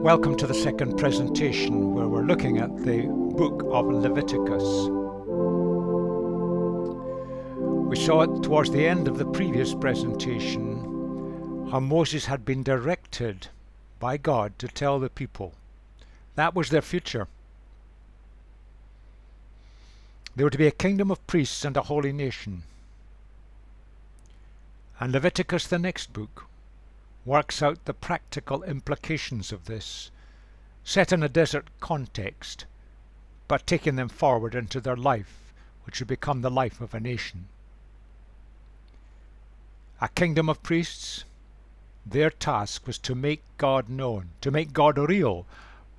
Welcome to the second presentation where we're looking at the book of Leviticus. We saw it towards the end of the previous presentation how Moses had been directed by God to tell the people that was their future. They were to be a kingdom of priests and a holy nation. And Leviticus, the next book, works out the practical implications of this, set in a desert context, but taking them forward into their life, which would become the life of a nation. A kingdom of priests, their task was to make God known, to make God real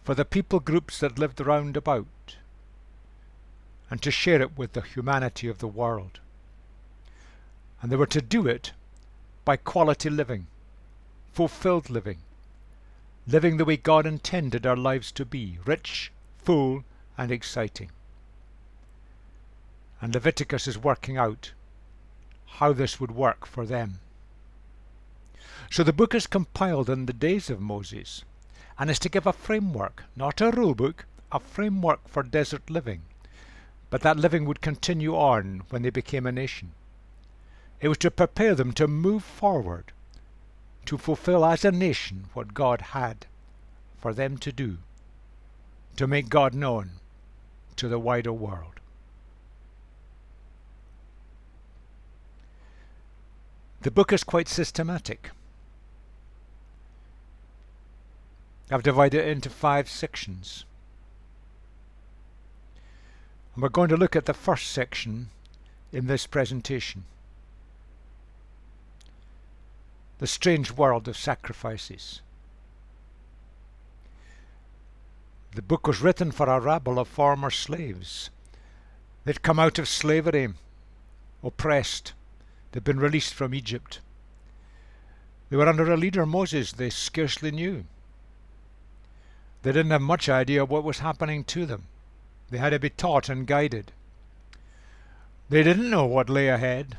for the people groups that lived round about, and to share it with the humanity of the world. And they were to do it by quality living, fulfilled living, living the way God intended our lives to be, rich, full, and exciting. And Leviticus is working out how this would work for them. So the book is compiled in the days of Moses, and is to give a framework, not a rule book, a framework for desert living. But that living would continue on when they became a nation. It was to prepare them to move forward, to fulfill as a nation what God had for them to do, to make God known to the wider world. The book is quite systematic. I've divided it into 5 sections. And we're going to look at the first section in this presentation. The strange world of sacrifices. The book was written for a rabble of former slaves. They'd come out of slavery, oppressed. They'd been released from Egypt. They were under a leader, Moses, they scarcely knew. They didn't have much idea what was happening to them. They had to be taught and guided. They didn't know what lay ahead.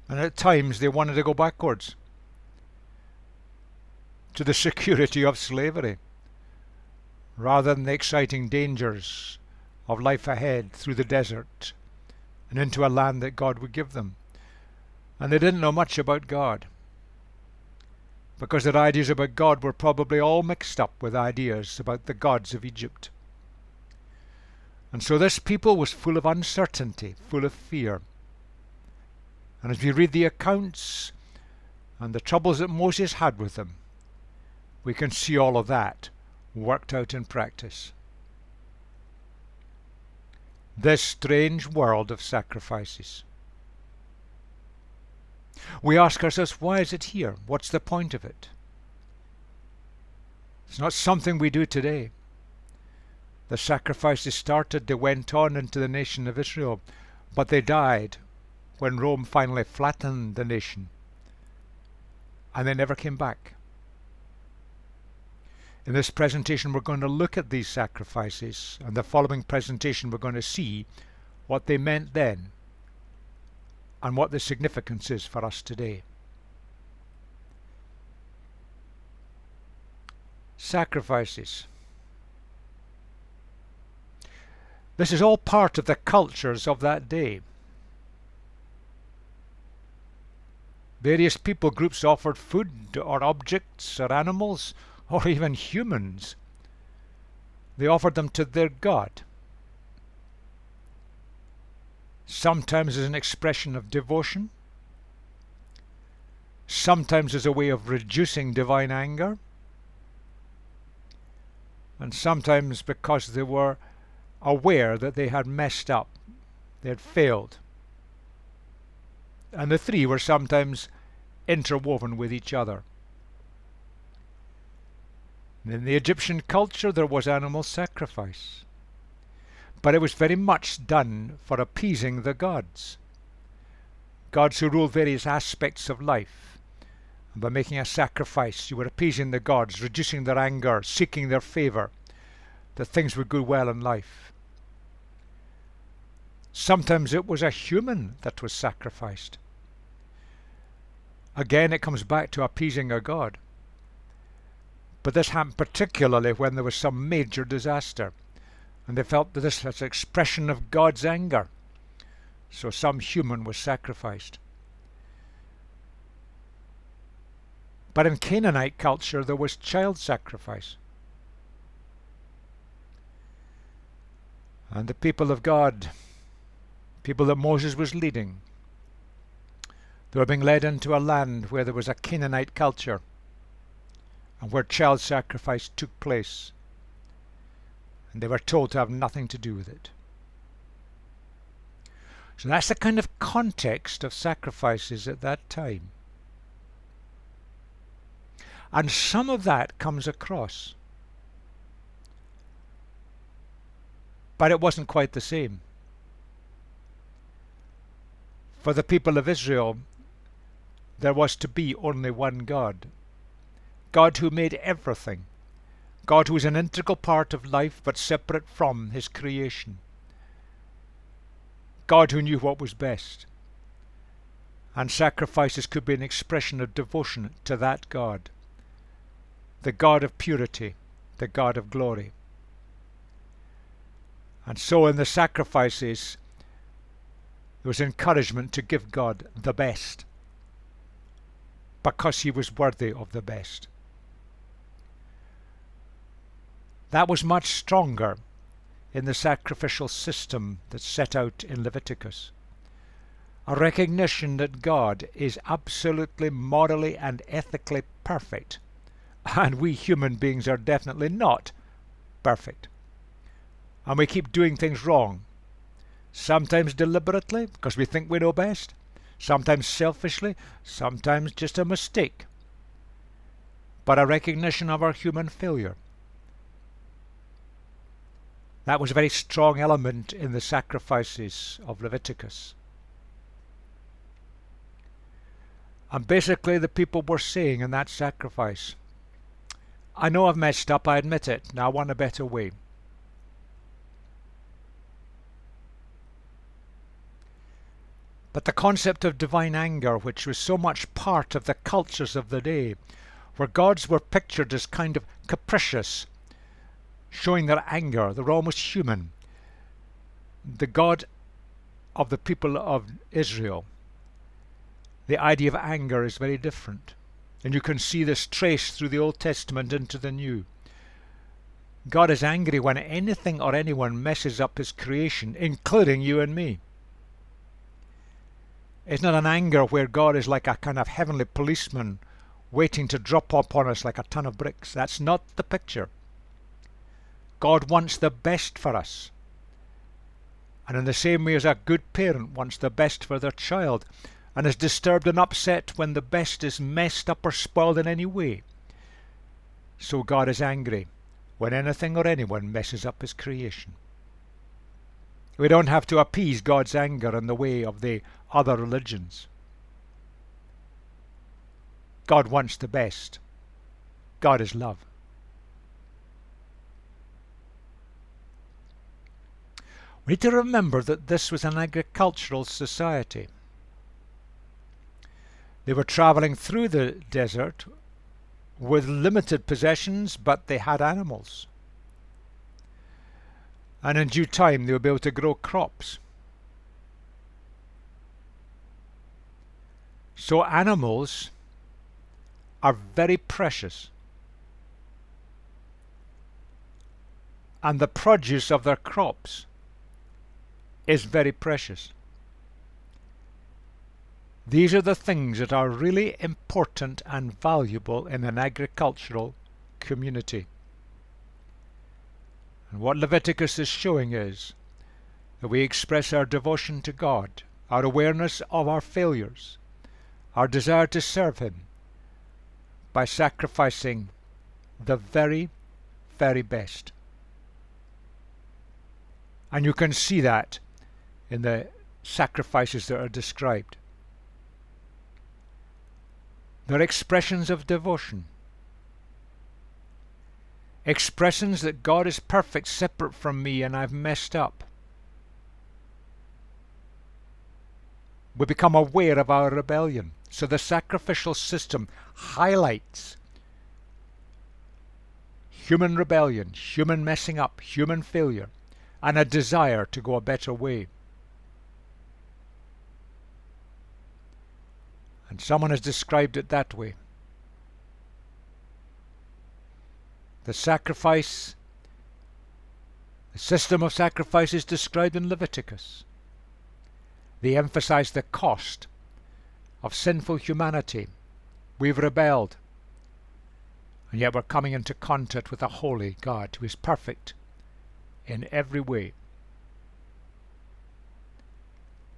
And at times they wanted to go backwards to the security of slavery rather than the exciting dangers of life ahead through the desert and into a land that God would give them. And they didn't know much about God, because their ideas about God were probably all mixed up with ideas about the gods of Egypt. And so this people was full of uncertainty, full of fear. And as we read the accounts and the troubles that Moses had with them, we can see all of that worked out in practice. This strange world of sacrifices. We ask ourselves, why is it here? What's the point of it? It's not something we do today. The sacrifices started, they went on into the nation of Israel, but they died when Rome finally flattened the nation, and they never came back. In this presentation we're going to look at these sacrifices, and the following presentation we're going to see what they meant then and what the significance is for us today. Sacrifices. This is all part of the cultures of that day. Various people groups offered food or objects or animals or even humans. They offered them to their God, sometimes as an expression of devotion, sometimes as a way of reducing divine anger, and sometimes because they were aware that they had messed up, they had failed. And the three were sometimes interwoven with each other. In the Egyptian culture there was animal sacrifice, but it was very much done for appeasing the gods. Gods who ruled various aspects of life. And by making a sacrifice you were appeasing the gods, reducing their anger, seeking their favour, that things would go well in life. Sometimes it was a human that was sacrificed. Again, it comes back to appeasing a god. But this happened particularly when there was some major disaster, and they felt that this was an expression of God's anger. So some human was sacrificed. But in Canaanite culture there was child sacrifice. And the people of God, people that Moses was leading, they were being led into a land where there was a Canaanite culture and where child sacrifice took place. And they were told to have nothing to do with it. So that's the kind of context of sacrifices at that time. And some of that comes across. But it wasn't quite the same. For the people of Israel, there was to be only one God. God who made everything. God who is an integral part of life but separate from his creation. God who knew what was best. And sacrifices could be an expression of devotion to that God. The God of purity, the God of glory. And so in the sacrifices, there was encouragement to give God the best, because he was worthy of the best. That was much stronger in the sacrificial system that's set out in Leviticus. A recognition that God is absolutely morally and ethically perfect, and we human beings are definitely not perfect. And we keep doing things wrong, sometimes deliberately because we think we know best, sometimes selfishly, sometimes just a mistake, but a recognition of our human failure. That was a very strong element in the sacrifices of Leviticus. And basically the people were saying in that sacrifice, I know I've messed up, I admit it, now I want a better way. But the concept of divine anger, which was so much part of the cultures of the day, where gods were pictured as kind of capricious, showing their anger, they were almost human. The God of the people of Israel, the idea of anger is very different. And you can see this traced through the Old Testament into the New. God is angry when anything or anyone messes up his creation, including you and me. It's not an anger where God is like a kind of heavenly policeman waiting to drop upon us like a ton of bricks. That's not the picture. God wants the best for us. And in the same way as a good parent wants the best for their child, and is disturbed and upset when the best is messed up or spoiled in any way, so God is angry when anything or anyone messes up his creation. We don't have to appease God's anger in the way of the other religions. God wants the best. God is love. We need to remember that this was an agricultural society. They were traveling through the desert with limited possessions, but they had animals. And in due time they would be able to grow crops. So animals are very precious. And the produce of their crops is very precious. These are the things that are really important and valuable in an agricultural community. And what Leviticus is showing is that we express our devotion to God, our awareness of our failures, our desire to serve him by sacrificing the very, very best. And you can see that in the sacrifices that are described. They're expressions of devotion. Expressions that God is perfect, separate from me, and I've messed up. We become aware of our rebellion. So the sacrificial system highlights human rebellion, human messing up, human failure, and a desire to go a better way. And someone has described it that way. The sacrifice, the system of sacrifice is described in Leviticus. They emphasize the cost of sinful humanity. We've rebelled, and yet we're coming into contact with a holy God who is perfect in every way.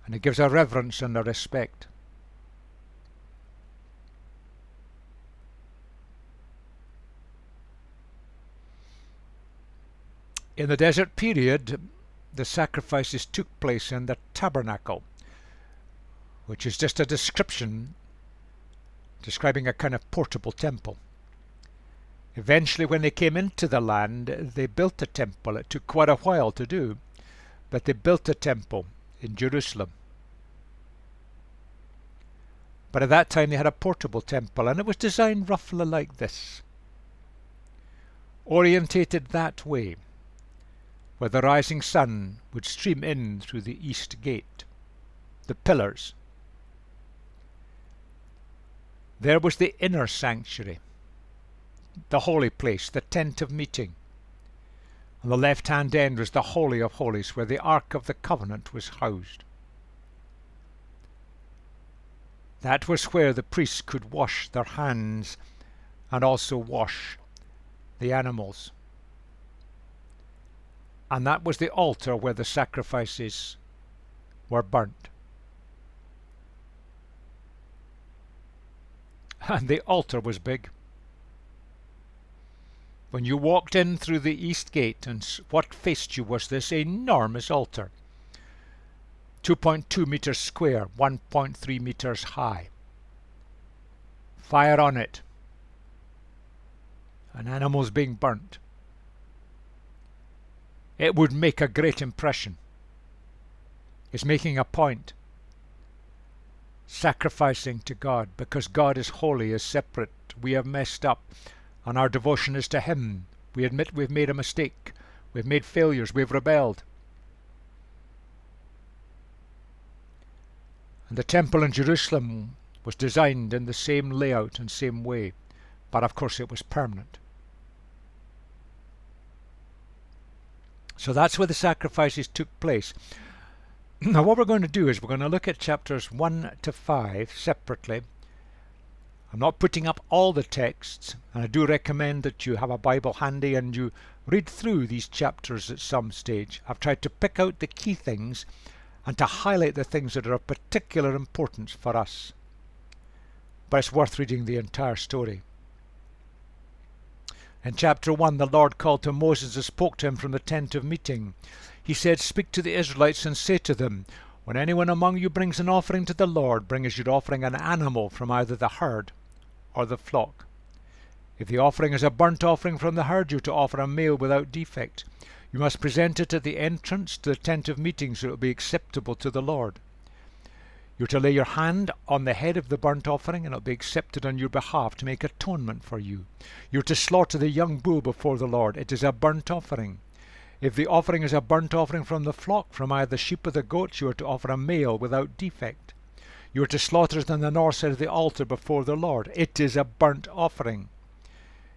And it gives a reverence and a respect. In the desert period, the sacrifices took place in the Tabernacle, which is just a description describing a kind of portable temple. Eventually, when they came into the land, they built a temple. It took quite a while to do, but they built a temple in Jerusalem. But at that time they had a portable temple, and it was designed roughly like this. Orientated that way, where the rising sun would stream in through the east gate, the pillars. There was the inner sanctuary, the holy place, the tent of meeting. On the left-hand end was the Holy of Holies, where the Ark of the Covenant was housed. That was where the priests could wash their hands and also wash the animals. And that was the altar where the sacrifices were burnt. And the altar was big. When you walked in through the east gate, and what faced you was this enormous altar, 2.2 meters square, 1.3 meters high. Fire on it, and animals being burnt. It would make a great impression. It's making a point. Sacrificing to God, because God is holy, is separate. We have messed up, and our devotion is to Him. We admit we've made a mistake. We've made failures. We've rebelled. And the temple in Jerusalem was designed in the same layout and same way, but of course it was permanent. So that's where the sacrifices took place. Now what we're going to do is we're going to look at chapters 1 to 5 separately. I'm not putting up all the texts, and I do recommend that you have a Bible handy and you read through these chapters at some stage. I've tried to pick out the key things and to highlight the things that are of particular importance for us. But it's worth reading the entire story. In chapter 1, the Lord called to Moses and spoke to him from the tent of meeting. He said, "Speak to the Israelites and say to them, when anyone among you brings an offering to the Lord, bring as your offering an animal from either the herd or the flock. If the offering is a burnt offering from the herd, you are to offer a male without defect. You must present it at the entrance to the tent of meeting, so it will be acceptable to the Lord. You are to lay your hand on the head of the burnt offering, and it will be accepted on your behalf to make atonement for you. You are to slaughter the young bull before the Lord. It is a burnt offering. If the offering is a burnt offering from the flock, from either the sheep or the goats, you are to offer a male without defect. You are to slaughter it on the north side of the altar before the Lord. It is a burnt offering.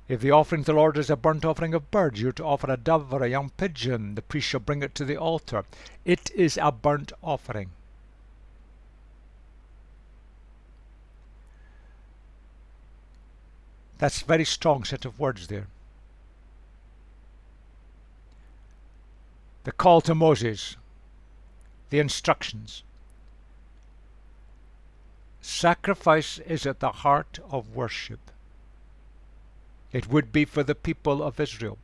If the offering to the Lord is a burnt offering of birds, you are to offer a dove or a young pigeon. The priest shall bring it to the altar. It is a burnt offering." That's a very strong set of words there. The call to Moses, the instructions. Sacrifice is at the heart of worship. It would be for the people of Israel.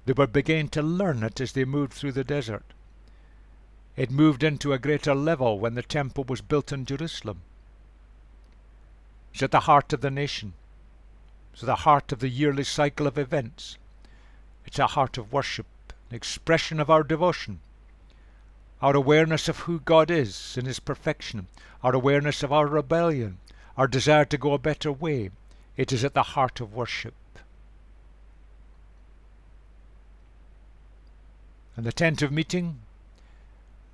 They were beginning to learn it as they moved through the desert. It moved into a greater level when the temple was built in Jerusalem. It's at the heart of the nation. It's at the heart of the yearly cycle of events. It's a heart of worship, an expression of our devotion, our awareness of who God is in His perfection, our awareness of our rebellion, our desire to go a better way. It is at the heart of worship. And the tent of meeting,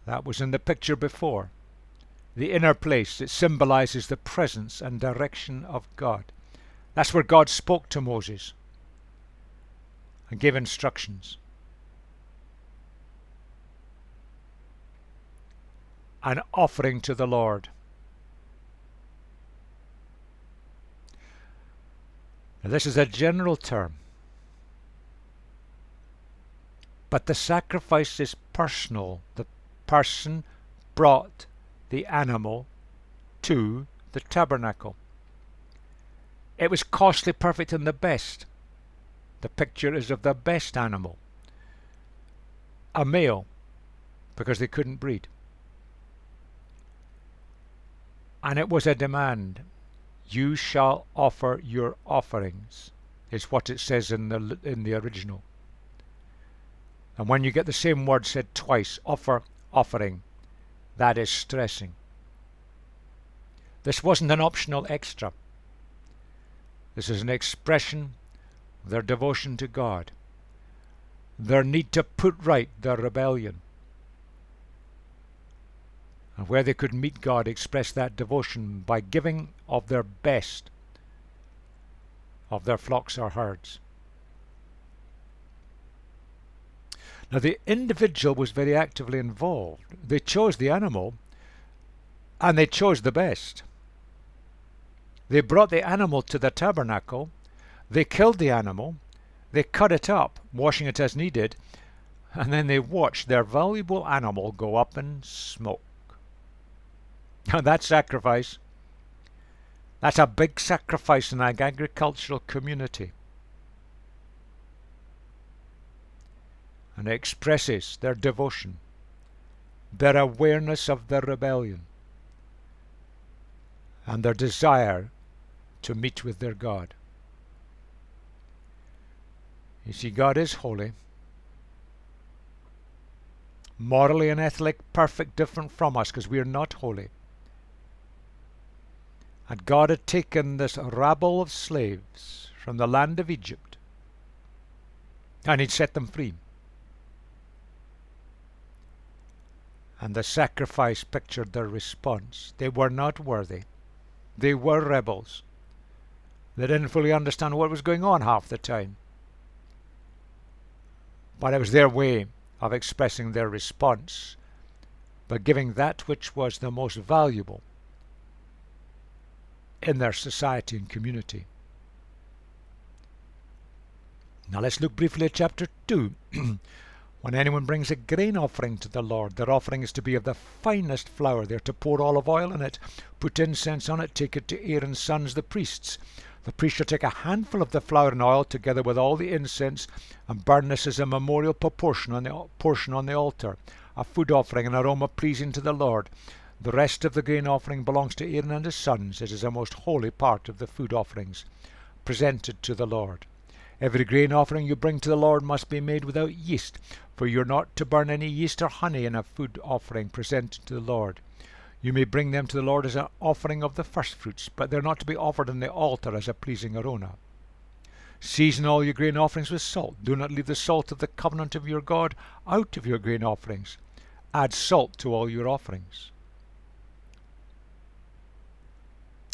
that was in the picture before. The inner place, it symbolizes the presence and direction of God. That's where God spoke to Moses and gave instructions. An offering to the Lord. Now, this is a general term, but the sacrifice is personal. The person brought the animal to the tabernacle. It was costly, perfect, and the best. The picture is of the best animal, a male, because they couldn't breed. And it was a demand. You shall offer your offerings, is what it says in the original. And when you get the same word said twice, offer, offering, that is stressing. This wasn't an optional extra. This is an expression of their devotion to God, their need to put right their rebellion. And where they could meet God, express that devotion by giving of their best of their flocks or herds. Now the individual was very actively involved. They chose the animal, and they chose the best. They brought the animal to the tabernacle, they killed the animal, they cut it up, washing it as needed, and then they watched their valuable animal go up in smoke. Now that's sacrifice. That's a big sacrifice in an agricultural community. And it expresses their devotion, their awareness of their rebellion, and their desire to meet with their God. You see, God is holy, morally and ethically perfect, different from us, because we are not holy. And God had taken this rabble of slaves from the land of Egypt, and He'd set them free. And the sacrifice pictured their response. They were not worthy. They were rebels. They didn't fully understand what was going on half the time. But it was their way of expressing their response by giving that which was the most valuable in their society and community. Now let's look briefly at chapter 2. When anyone brings a grain offering to the Lord, their offering is to be of the finest flour. They are to pour olive oil in it, put incense on it, take it to Aaron's sons, the priests. The priest shall take a handful of the flour and oil together with all the incense and burn this as a memorial portion on the altar, a food offering, an aroma pleasing to the Lord. The rest of the grain offering belongs to Aaron and his sons. It is a most holy part of the food offerings presented to the Lord. Every grain offering you bring to the Lord must be made without yeast, for you are not to burn any yeast or honey in a food offering presented to the Lord. You may bring them to the Lord as an offering of the firstfruits, but they are not to be offered on the altar as a pleasing aroma. Season all your grain offerings with salt. Do not leave the salt of the covenant of your God out of your grain offerings. Add salt to all your offerings.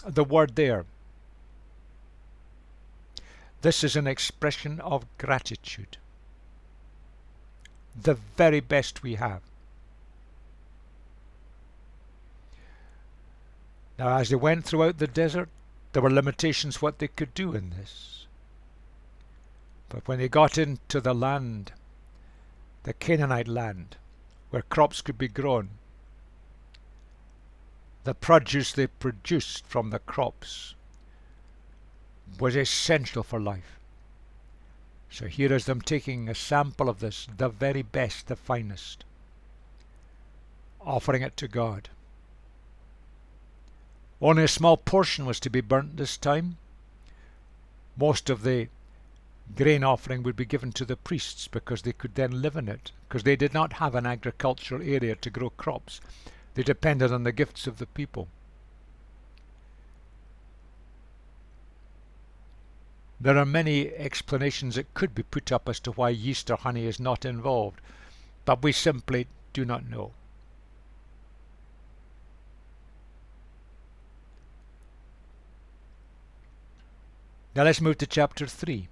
The word there, this is an expression of gratitude. The very best we have. Now, as they went throughout the desert, there were limitations what they could do in this. But when they got into the land, the Canaanite land, where crops could be grown, the produce they produced from the crops was essential for life. So here is them taking a sample of this, the very best, the finest, offering it to God. Only a small portion was to be burnt this time. Most of the grain offering would be given to the priests because they could then live in it, because they did not have an agricultural area to grow crops. They depended on the gifts of the people. There are many explanations that could be put up as to why yeast or honey is not involved, but we simply do not know. Now let's move to chapter 3.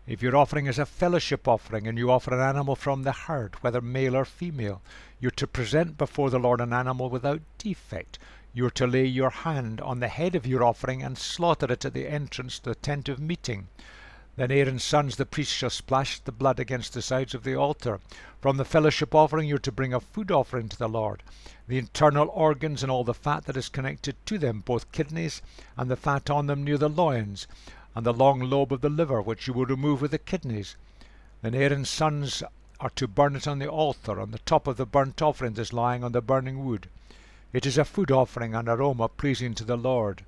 If your offering is a fellowship offering and you offer an animal from the herd, whether male or female, you're to present before the Lord an animal without defect. You're to lay your hand on the head of your offering and slaughter it at the entrance to the tent of meeting. Then Aaron's sons, the priests, shall splash the blood against the sides of the altar. From the fellowship offering you're to bring a food offering to the Lord. The internal organs and all the fat that is connected to them, both kidneys and the fat on them near the loins, and the long lobe of the liver, which you will remove with the kidneys. Then Aaron's sons are to burn it on the altar, on the top of the burnt offering that is lying on the burning wood. It is a food offering, an aroma pleasing to the Lord.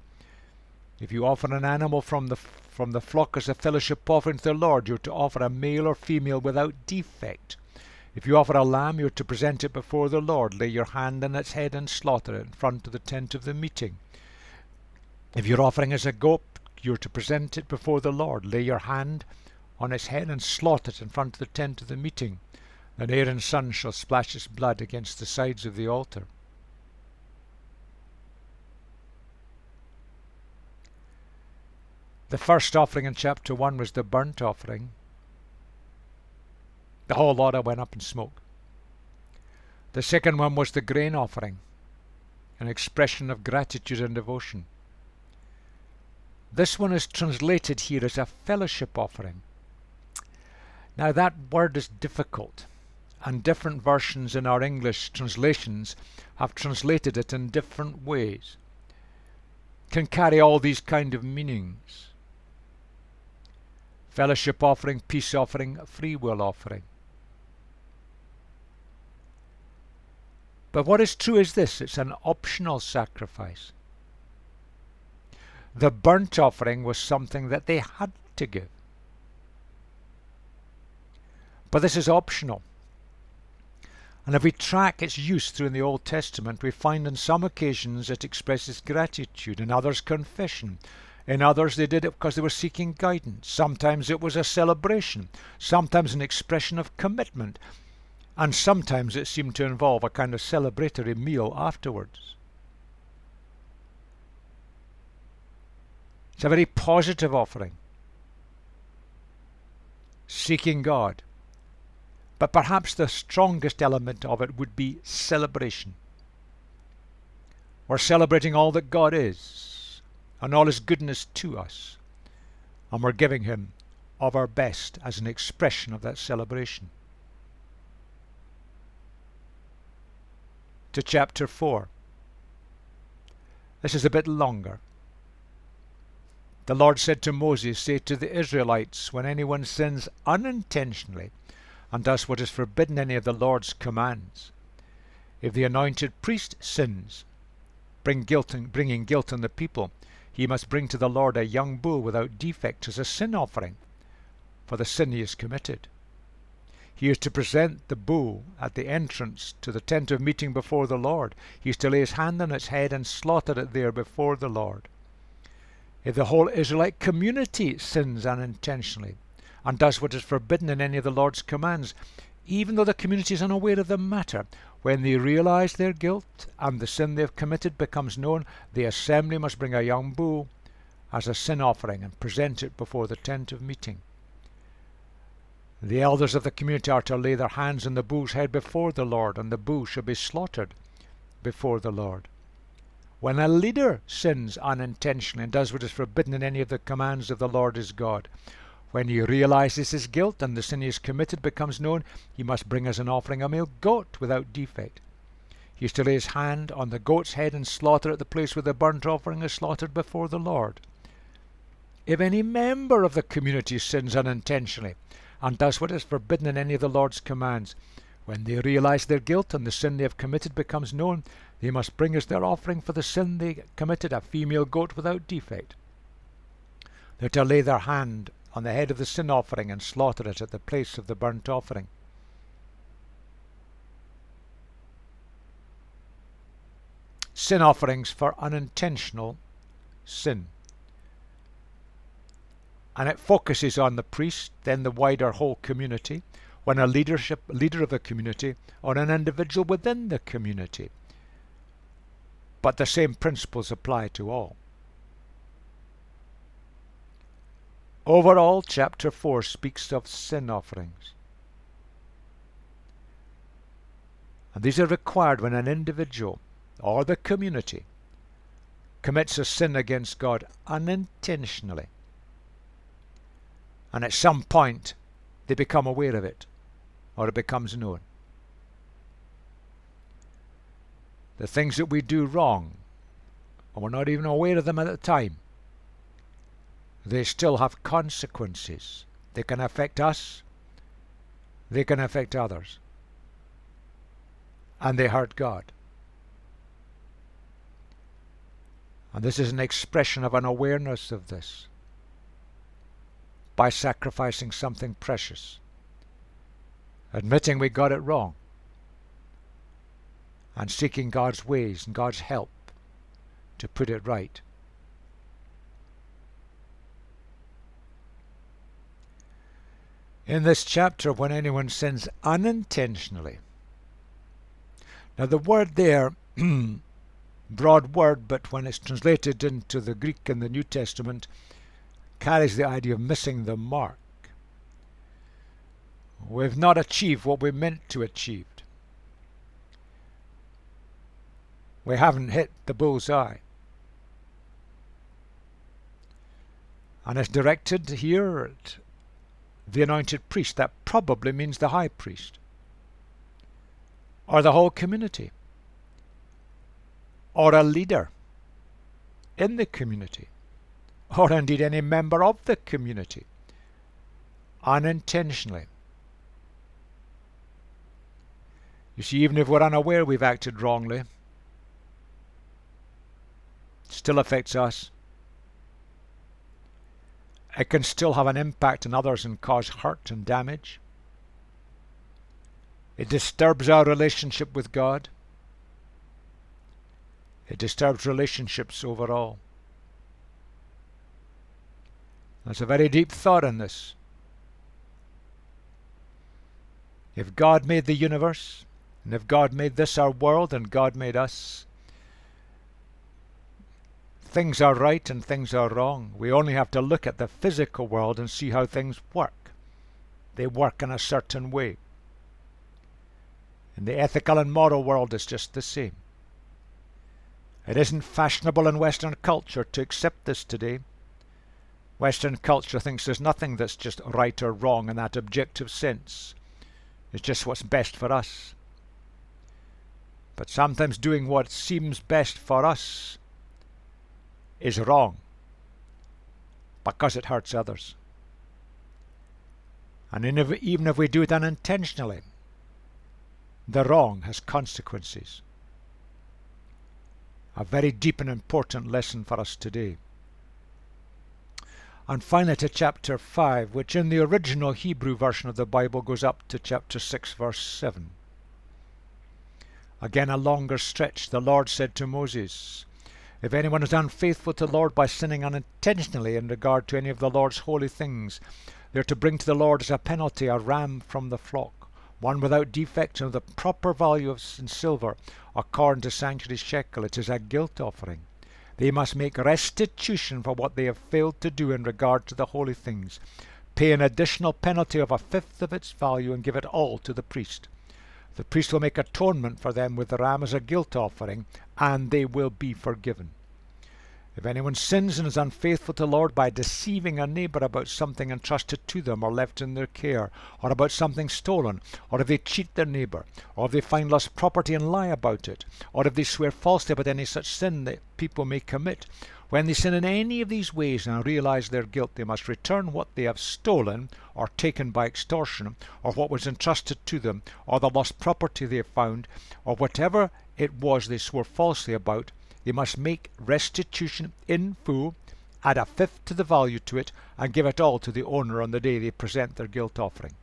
If you offer an animal from the flock as a fellowship offering to the Lord, you are to offer a male or female without defect. If you offer a lamb, you are to present it before the Lord. Lay your hand on its head and slaughter it in front of the tent of the meeting. If your offering is a goat, you are to present it before the Lord. Lay your hand on its head and slaughter it in front of the tent of the meeting. Then Aaron's son shall splash its blood against the sides of the altar. The first offering in chapter 1 was the burnt offering. The whole lot went up in smoke. The second one was the grain offering, an expression of gratitude and devotion. This one is translated here as a fellowship offering. Now that word is difficult, and different versions in our English translations have translated it in different ways. It can carry all these kind of meanings. Fellowship offering, peace offering, free will offering. But what is true is this: it's an optional sacrifice. The burnt offering was something that they had to give. But this is optional. And if we track its use through in the Old Testament, we find on some occasions it expresses gratitude, in others confession. In others they did it because they were seeking guidance. Sometimes it was a celebration, sometimes an expression of commitment, and sometimes it seemed to involve a kind of celebratory meal afterwards. It's a very positive offering, seeking God. But perhaps the strongest element of it would be celebration. We're celebrating all that God is and all His goodness to us, and we're giving Him of our best as an expression of that celebration. To chapter 4. This is a bit longer. The Lord said to Moses, "Say to the Israelites, when anyone sins unintentionally and does what is forbidden any of the Lord's commands, if the anointed priest sins, bringing guilt on the people, he must bring to the Lord a young bull without defect as a sin offering for the sin he has committed. He is to present the bull at the entrance to the tent of meeting before the Lord. He is to lay his hand on its head and slaughter it there before the Lord. If the whole Israelite community sins unintentionally and does what is forbidden in any of the Lord's commands, even though the community is unaware of the matter, when they realize their guilt and the sin they have committed becomes known, the assembly must bring a young bull as a sin offering and present it before the tent of meeting. The elders of the community are to lay their hands on the bull's head before the Lord, and the bull shall be slaughtered before the Lord. When a leader sins unintentionally and does what is forbidden in any of the commands of the Lord his God, when he realizes his guilt and the sin he has committed becomes known, he must bring as an offering a male goat without defect. He is to lay his hand on the goat's head and slaughter at the place where the burnt offering is slaughtered before the Lord. If any member of the community sins unintentionally and does what is forbidden in any of the Lord's commands, when they realize their guilt and the sin they have committed becomes known, they must bring as their offering for the sin they committed a female goat without defect. They are to lay their hand on the head of the sin offering and slaughter it at the place of the burnt offering. Sin offerings for unintentional sin. And it focuses on the priest, then the wider whole community. when a leader of the community, or an individual within the community. But the same principles apply to all. Overall, chapter 4 speaks of sin offerings. And these are required when an individual or the community commits a sin against God unintentionally. And at some point, they become aware of it, or it becomes known. The things that we do wrong, and we're not even aware of them at the time, they still have consequences. They can affect us, they can affect others, and they hurt God. And this is an expression of an awareness of this by sacrificing something precious, admitting we got it wrong, and seeking God's ways and God's help to put it right. In this chapter, when anyone sins unintentionally, now the word there, broad word, but when it's translated into the Greek in the New Testament, carries the idea of missing the mark. We've not achieved what we meant to achieve. We haven't hit the bullseye. And it's directed here at the anointed priest. That probably means the high priest, or the whole community, or a leader in the community, or indeed any member of the community, unintentionally. You see, even if we're unaware we've acted wrongly, it still affects us. It can still have an impact on others and cause hurt and damage. It disturbs our relationship with God. It disturbs relationships overall. There's a very deep thought in this. If God made the universe, and if God made this our world, and God made us, things are right and things are wrong. We only have to look at the physical world and see how things work. They work in a certain way. In the ethical and moral world, it's just the same. It isn't fashionable in Western culture to accept this today. Western culture thinks there's nothing that's just right or wrong in that objective sense. It's just what's best for us. But sometimes doing what seems best for us is wrong because it hurts others. And even if we do it unintentionally, the wrong has consequences. A very deep and important lesson for us today. And finally to chapter 5, which in the original Hebrew version of the Bible goes up to chapter 6, verse 7. Again, a longer stretch. The Lord said to Moses, if anyone is unfaithful to the Lord by sinning unintentionally in regard to any of the Lord's holy things, they are to bring to the Lord as a penalty a ram from the flock, one without defect and of the proper value in silver, according to sanctuary shekel. It is a guilt offering. They must make restitution for what they have failed to do in regard to the holy things, pay an additional penalty of 1/5 of its value, and give it all to the priest. The priest will make atonement for them with the ram as a guilt offering, and they will be forgiven. If anyone sins and is unfaithful to the Lord by deceiving a neighbour about something entrusted to them or left in their care, or about something stolen, or if they cheat their neighbour, or if they find lost property and lie about it, or if they swear falsely about any such sin that people may commit, when they sin in any of these ways and realize their guilt, they must return what they have stolen or taken by extortion, or what was entrusted to them, or the lost property they have found, or whatever it was they swore falsely about. They must make restitution in full, add 1/5 to the value to it, and give it all to the owner on the day they present their guilt offering.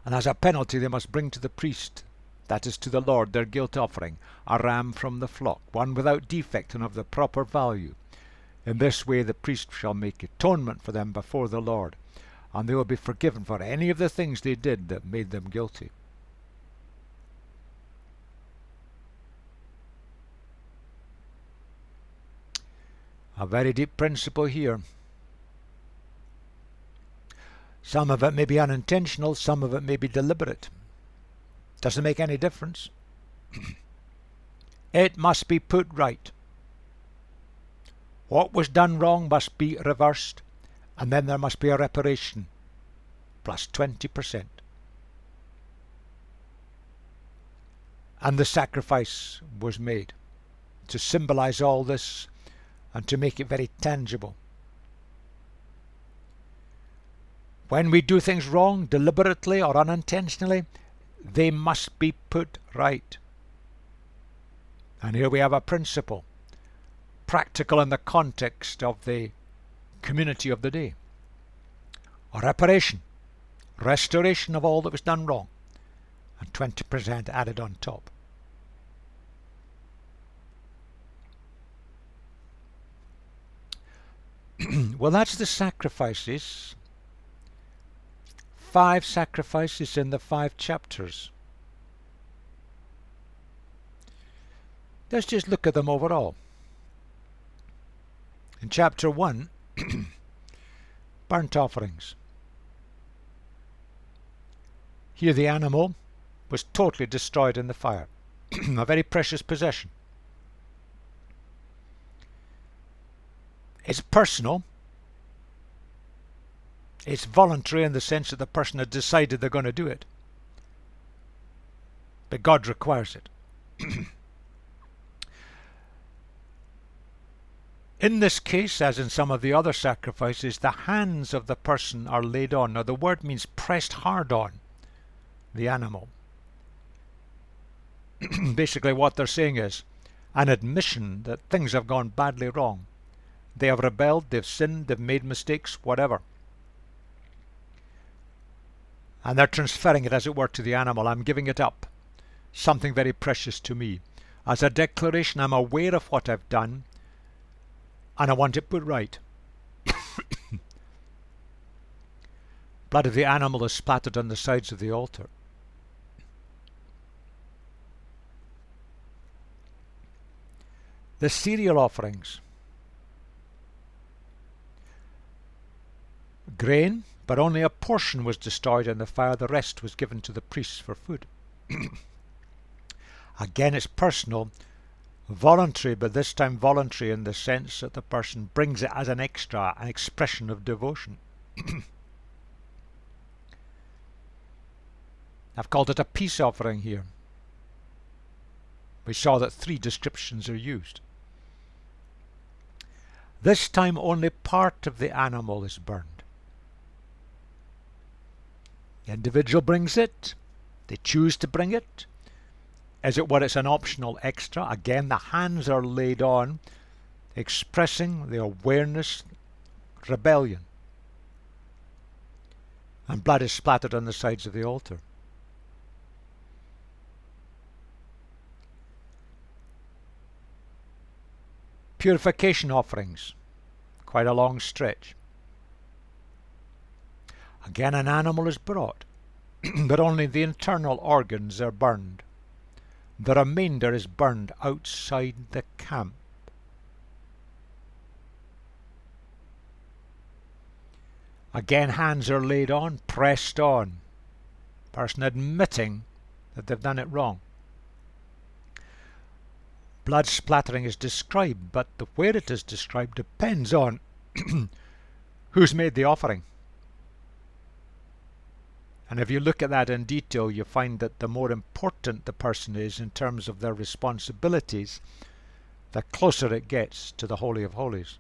And as a penalty they must bring to the priest, that is to the Lord, their guilt offering, a ram from the flock, one without defect and of the proper value. In this way the priest shall make atonement for them before the Lord, and they will be forgiven for any of the things they did that made them guilty. A very deep principle here. Some of it may be unintentional, some of it may be deliberate. Doesn't make any difference. It must be put right. What was done wrong must be reversed, and then there must be a reparation, plus 20%. And the sacrifice was made to symbolize all this and to make it very tangible. When we do things wrong, deliberately or unintentionally, they must be put right. And here we have a principle, practical in the context of the community of the day. A reparation, restoration of all that was done wrong, and 20% added on top. Well, that's the sacrifices. 5 sacrifices in the 5 chapters. Let's just look at them overall. In chapter 1, burnt offerings. Here the animal was totally destroyed in the fire. A very precious possession. It's personal. It's voluntary in the sense that the person had decided they're going to do it. But God requires it. In this case, as in some of the other sacrifices, the hands of the person are laid on. Now the word means pressed hard on the animal. Basically what they're saying is an admission that things have gone badly wrong. They have rebelled, they've sinned, they've made mistakes, whatever. And they're transferring it, as it were, to the animal. I'm giving it up. Something very precious to me. As a declaration, I'm aware of what I've done, and I want it put right. Blood of the animal is splattered on the sides of the altar. The cereal offerings. Grain, but only a portion was destroyed in the fire. The rest was given to the priests for food. Again, it's personal, voluntary, but this time voluntary in the sense that the person brings it as an extra, an expression of devotion. I've called it a peace offering here. We saw that 3 descriptions are used. This time only part of the animal is burned. The individual brings it. They choose to bring it. As it were, it's an optional extra. Again, the hands are laid on, expressing the awareness, rebellion. And blood is splattered on the sides of the altar. Purification offerings. Quite a long stretch. Again, an animal is brought, but only the internal organs are burned. The remainder is burned outside the camp. Again, hands are laid on, pressed on. Person admitting that they've done it wrong. Blood splattering is described, but where it is described depends on who's made the offering. And if you look at that in detail, you find that the more important the person is in terms of their responsibilities, the closer it gets to the Holy of Holies.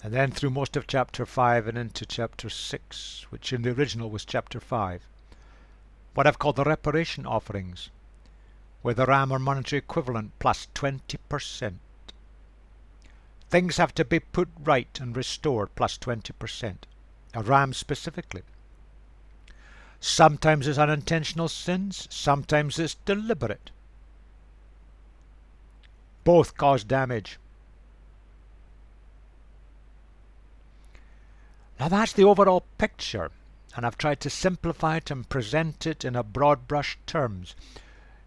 And then through most of chapter 5 and into chapter 6, which in the original was chapter 5, what I've called the Reparation Offerings, where the ram or monetary equivalent plus 20%. Things have to be put right and restored plus 20%. A ram specifically. Sometimes it's unintentional sins, sometimes it's deliberate. Both cause damage. Now that's the overall picture, and I've tried to simplify it and present it in a broad brush terms.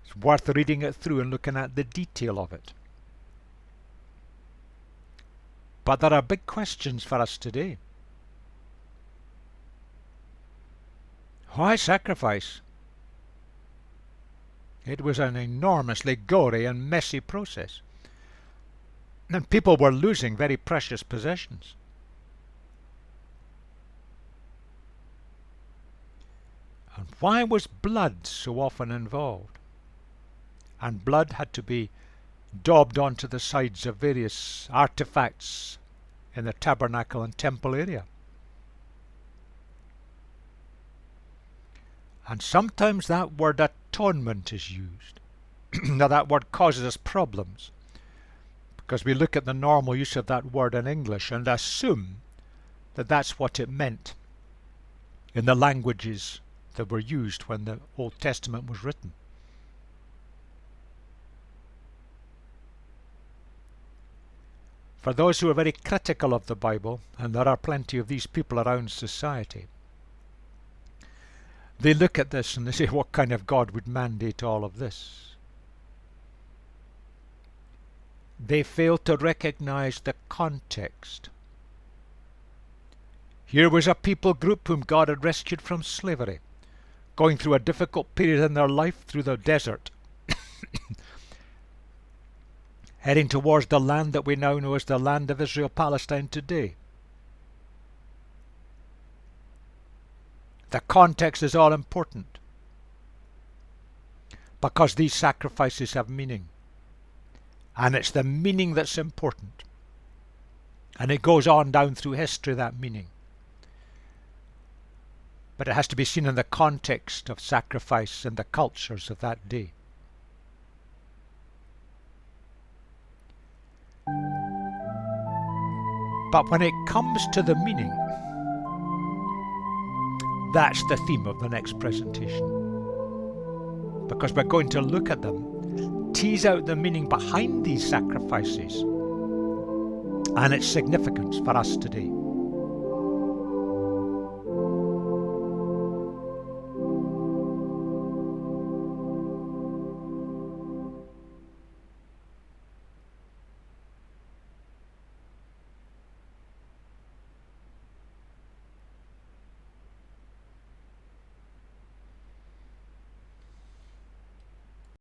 It's worth reading it through and looking at the detail of it. But there are big questions for us today. Why sacrifice? It was an enormously gory and messy process, and people were losing very precious possessions. And why was blood so often involved? And blood had to be daubed onto the sides of various artifacts in the tabernacle and temple area. And sometimes that word atonement is used. Now that word causes us problems, because we look at the normal use of that word in English and assume that that's what it meant in the languages that were used when the Old Testament was written. For those who are very critical of the Bible, and there are plenty of these people around society, they look at this and they say, what kind of God would mandate all of this? They fail to recognize the context. Here was a people group whom God had rescued from slavery, going through a difficult period in their life through the desert, heading towards the land that we now know as the land of Israel, Palestine today. The context is all important, because these sacrifices have meaning. And it's the meaning that's important. And it goes on down through history, that meaning. But it has to be seen in the context of sacrifice and the cultures of that day. But when it comes to the meaning, that's the theme of the next presentation. Because we're going to look at them, tease out the meaning behind these sacrifices and its significance for us today.